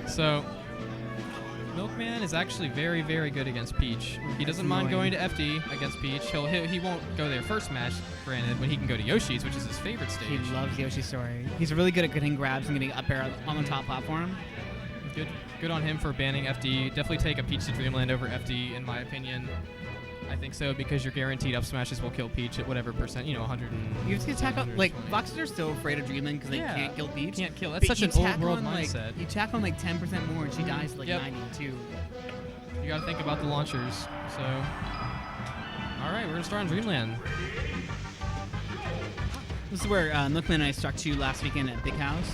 So, Milkman is actually very, very good against Peach. He doesn't mind going to FD against Peach. He won't go there first match, granted, when he can go to Yoshi's, which is his favorite stage. He loves Yoshi's story. He's really good at getting grabs and getting up air on the top platform. Good on him for banning FD. Definitely take a Peach to Dreamland over FD, in my opinion. I think so, because your guaranteed up smashes will kill Peach at whatever percent, 100 and... You have to tackle, Foxes are so afraid of Dreamland because they can't kill Peach. Can't kill. That's such an old world mindset. You tack on 10% more and she dies to 92. You gotta think about the launchers. So, alright, we're gonna start on Dreamland. This is where Milkman and I struck to last weekend at Big House.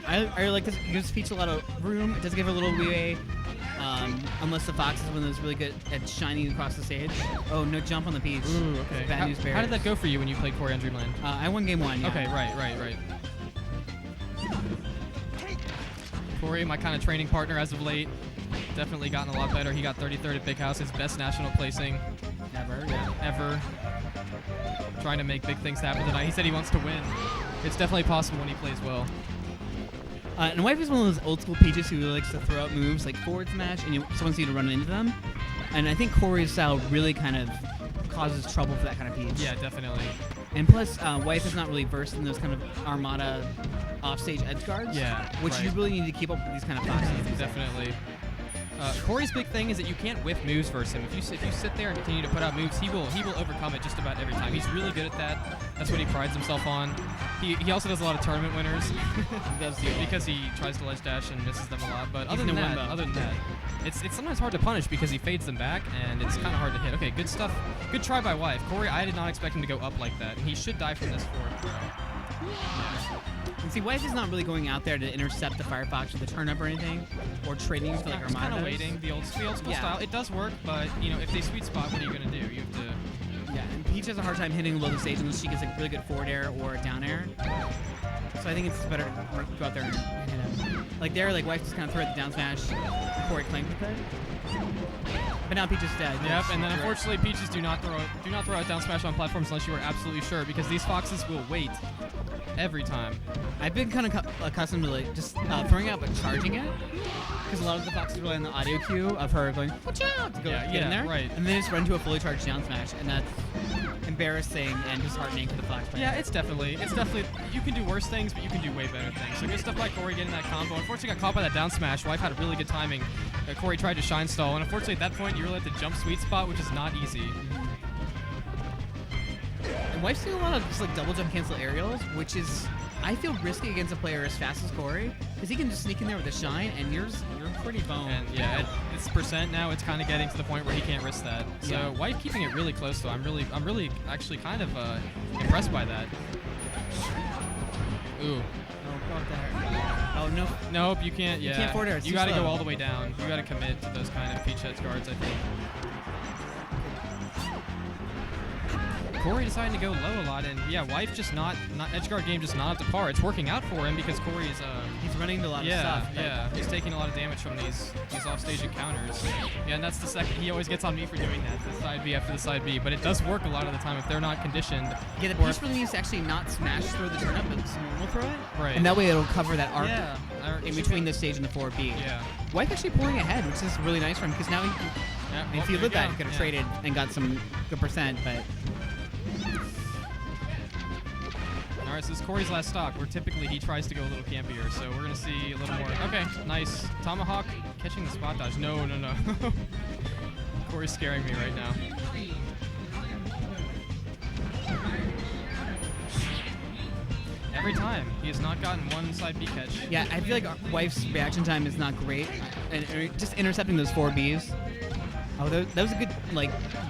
I really like this. It gives Peach a lot of room. It does give her a little leeway. Unless the Fox is one of those really good at shining across the stage. Oh, no jump on the Peach. Ooh, okay. Bad news bears. How did that go for you when you played Corey on Dreamland? I won game 1, yeah. Okay, right. Corey, my kind of training partner as of late, definitely gotten a lot better. He got 33rd at Big House, his best national placing ever. Trying to make big things happen tonight. He said he wants to win. It's definitely possible when he plays well. And Wife is one of those old school Peaches who likes to throw out moves like forward smash, and someone wants you to run into them. And I think Corey's style really kind of causes trouble for that kind of Peach. Yeah, definitely. And plus, Wife is not really versed in those kind of Armada offstage edge guards. Yeah, which you really need to keep up with these kind of Foxes. Definitely. Corey's big thing is that you can't whiff moves versus him. If you sit there and continue to put out moves, he will overcome it just about every time. He's really good at that. That's what he prides himself on. He also does a lot of tournament winners. He does because he tries to ledge dash and misses them a lot. But other than that, it's sometimes hard to punish because he fades them back and it's kind of hard to hit. Okay, good stuff. Good try by Wife. Corey, I did not expect him to go up like that, and he should die from this forward throw. And see, Wife is not really going out there to intercept the Firefox with a turn-up or anything, or trading for Armada. Kind of waiting, the old school style. It does work, but if they sweet spot, what are you going to do? You have to... Yeah, and Peach has a hard time hitting below the stage unless she gets a really good forward air or a down air. So I think it's better to go out there and hit him. Wife just kind of throw at the down smash, Corey claimed with it. But now Peach is dead. Yep, and then unfortunately Peaches do not throw out down smash on platforms unless you are absolutely sure, because these Foxes will wait every time. I've been kind of accustomed to just throwing out but charging it, because a lot of the Foxes rely on the audio cue of her going, watch out, to get in there, right. And then just run to a fully charged down smash, and that's embarrassing and disheartening for the Fox player. Yeah, it's definitely, you can do worse things, but you can do way better things. So good stuff by Corey getting that combo. Unfortunately got caught by that down smash. Wife had a really good timing. Corey tried to shine stall, and unfortunately at that point you really have to jump sweet spot, which is not easy. And Wife's doing a lot of just double jump cancel aerials, which is, I feel, risky against a player as fast as Corey, because he can just sneak in there with a shine, and you're pretty boned. And yeah, at this percent now, it's kind of getting to the point where he can't risk that. So Wife keeping it really close, though. I'm really actually kind of impressed by that. Ooh. Oh, no. Nope, you can't. Yeah. You can't forward air. You got to go all the way down. You got to commit to those kind of Peach edge guards, I think. Corey deciding to go low a lot, and yeah, Wife just not edge guard game just not up to par. It's working out for him because Corey is he's running into a lot of stuff. Yeah, he's taking a lot of damage from these offstage encounters. Yeah, and that's the second. He always gets on me for doing that, the side B after the side B, but it does work a lot of the time if they're not conditioned. Yeah, the Peach really needs to actually not smash throw the turn up, but normal throw it. Right. And that way it'll cover that arc in between the stage and the forward B. Yeah. Wife actually pulling ahead, which is really nice for him, because now he can, if he lived that, he could have traded and got some good percent, but... Alright, so this is Corey's last stock, where typically he tries to go a little campier, so we're going to see a little more. Okay, nice. Tomahawk catching the spot dodge. No. Corey's scaring me right now. Every time. He has not gotten one side B catch. Yeah, I feel like Wife's reaction time is not great, and just intercepting those 4Bs. Oh, that was a good,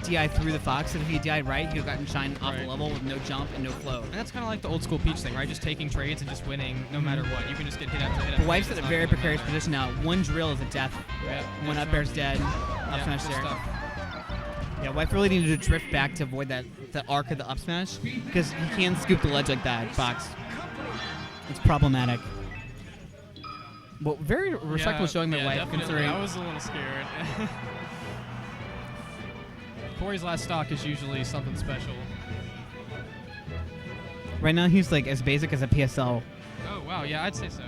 DI through the Fox. If he DI'd right, he would have gotten shine off the level with no jump and no flow. And that's kind of like the old school Peach thing, right? Just taking trades and just winning no matter what. You can just get hit after hit after hit. Wife's in a very precarious position now. One drill is a death. Yep. One up air's dead. Up smash there. Stuff. Yeah, Wife really needed to drift back to avoid the arc of the up smash, because he can scoop the ledge like that, Fox. It's problematic. Well, very respectful showing by Wife, definitely. considering... I was a little scared. Corey's last stock is usually something special. Right now, he's as basic as a PSL. Oh wow, yeah, I'd say so.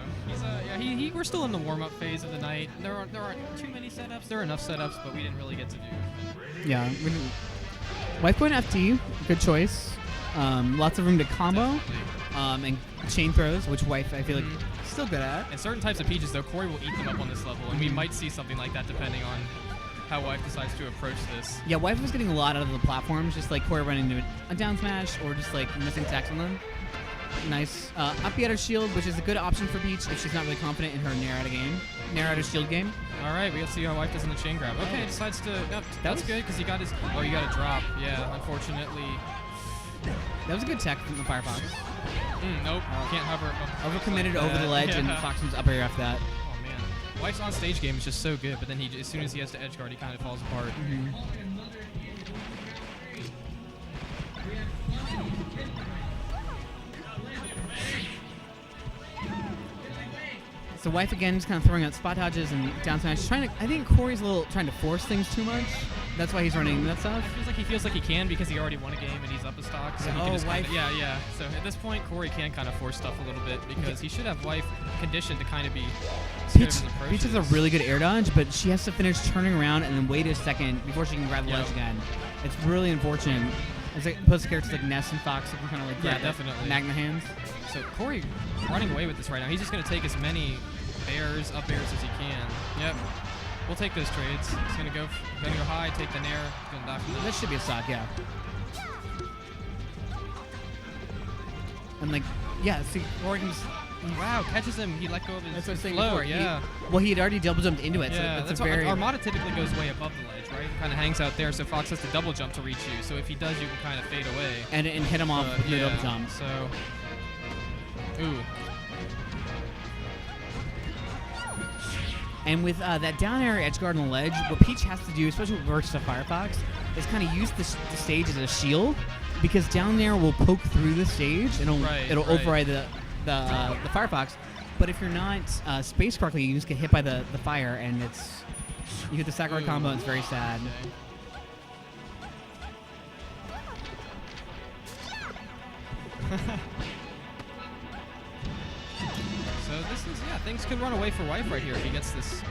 we're still in the warm-up phase of the night. There aren't too many setups. There are enough setups, but we didn't really get to do. Yeah. Wife going FT, good choice. Lots of room to combo, and chain throws, which Wife I feel like still good at. And certain types of peaches, though, Corey will eat them up on this level, and we might see something like that depending on how Wife decides to approach this. Yeah, Wife was getting a lot out of the platforms, just like Corey running into a down smash or just like missing attacks on them. Nice. Up B out of shield, which is a good option for Peach if she's not really confident in her Nair out of shield game. All right, we'll see how Wife does in the chain grab. Okay, decides to. Yep, that's good because he got his. Oh, you got a drop. Yeah, unfortunately. That was a good tech from the Firefox. Nope, can't hover. Overcommitted over the ledge, and Fox was up air after that. Oh man, Wife's on stage game is just so good, but then as soon as he has to edge guard, he kind of falls apart. So Wife again is kind of throwing out spot dodges and down smash. I think Corey's trying to force things too much. That's why he's running that stuff. He feels like he can because he already won a game and he's up a stock. So he can just Wife. Yeah. So at this point, Corey can kind of force stuff a little bit because he should have Wife conditioned to kind of be scared of his approaches. Peach has a really good air dodge, but she has to finish turning around and then wait a second before she can grab the ledge again. It's really unfortunate. As opposed to characters like Ness and Fox who can kind of like grab definitely magna hands. So Corey running away with this right now. He's just going to take as many up airs as he can. Yep. We'll take those trades. He's going to go high, take the nair. He's going to die from that. That should be a stock, yeah. And like, yeah, see, Corey can just... Wow, catches him. He let go of his That's what I was saying flow. before. Yeah. He had already double jumped into it. Yeah, so that's very... why Armada typically goes way above the ledge, right? Kind of hangs out there, so Fox has to double jump to reach you. So if he does, you can kind of fade away. And hit him off with the double jump. So, ooh. And with that down air edge guard on the ledge, what Peach has to do, especially with versus a Firefox, is kind of use the stage as a shield, because down there will poke through the stage and it'll override the Firefox. But if you're not spaced correctly, you just get hit by the fire, and you hit the Sakura combo, and it's very sad. Okay. So this is, things could run away for Wife right here if he gets this.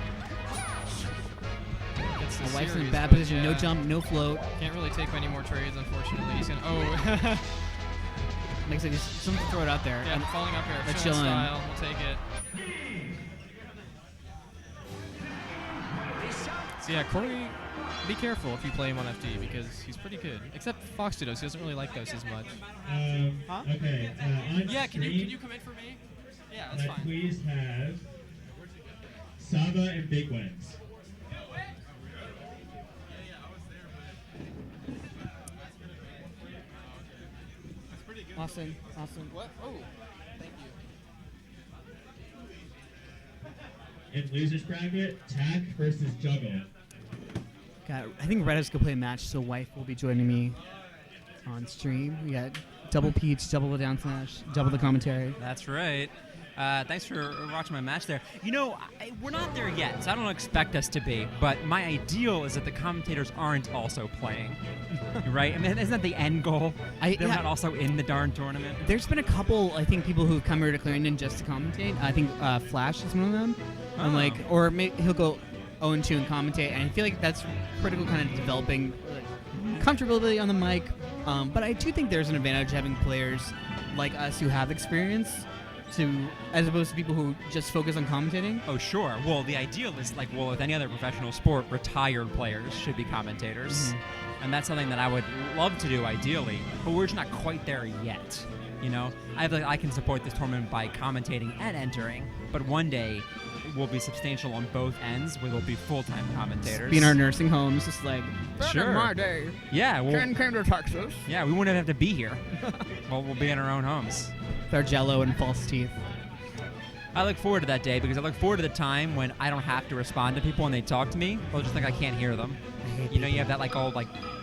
Wife's in a bad position. No jump, no float. Can't really take many more trades, unfortunately. He's gonna. Oh. Like I said, just something to throw it out there. Yeah, falling up here. Let's chill chill in. Style. We'll take it. So yeah, Corey, be careful if you play him on FD because he's pretty good. Except Fox Dittos, he doesn't really like those as much. Huh? Okay. Yeah, can you come in for me? Yeah, that's fine. Please have Saba and Big Wings. Awesome. What? Oh, thank you. In losers bracket, Tack versus Juggle. God, I think Red is gonna play a match, so Wife will be joining me on stream. We got double Peach, double the down smash, double the commentary. That's right. Thanks for watching my match there. You know, we're not there yet, so I don't expect us to be. But my ideal is that the commentators aren't also playing, right? I mean, isn't that the end goal? They're not also in the darn tournament. There's been a couple, I think, people who've come here to Clarendon just to commentate. I think Flash is one of them. And or he'll go 0-2 and commentate, and I feel like that's critical, kind of developing comfortability on the mic. But I do think there's an advantage having players like us who have experience, as opposed to people who just focus on commentating. Oh, sure. Well, the ideal is with any other professional sport, retired players should be commentators. Mm-hmm. And that's something that I would love to do ideally, but we're just not quite there yet. You know, I can support this tournament by commentating and entering, but one day will be substantial on both ends where there'll be full-time commentators. Be in our nursing homes, just like, sure. My day. Yeah. Ken came to Texas. Yeah, we wouldn't have to be here. Well, we'll be in our own homes. With our jello and false teeth. I look forward to that day because I look forward to the time when I don't have to respond to people when they talk to me. They'll just think I can't hear them. You know, you have that old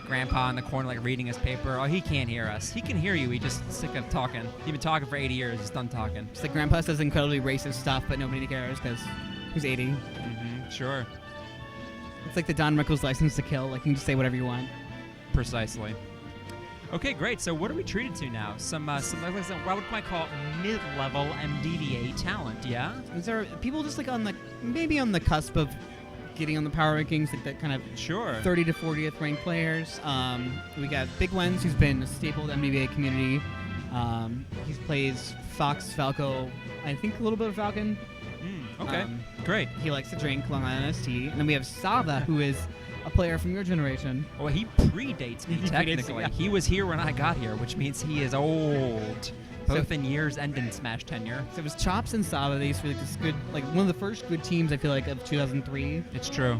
grandpa in the corner reading his paper. Oh, he can't hear us. He can hear you. He's just sick of talking. He's been talking for 80 years. He's done talking. It's like grandpa says incredibly racist stuff, but nobody cares because he's 80. Mm-hmm. Sure. It's like the Don Rickles license to kill. You can just say whatever you want. Precisely. Okay, great. So what are we treated to now? Some what would I call mid-level MDVA talent? Yeah. Is there people just like maybe on the cusp of getting on the power rankings, like that kind of Sure. 30 to 40th ranked players? We got Big Wens, who's been a staple of the MDVA community. He plays Fox, Falco, I think a little bit of Falcon. Okay. Great. He likes to drink Long Island ST. And then we have Sava, who is a player from your generation. Well, he predates me He predates you, technically. yeah. He was here when I got here, which means he is old, both in years and in Smash tenure. So it was Chops and Sava. They used to be like this good, like one of the first good teams I feel like of 2003. It's true.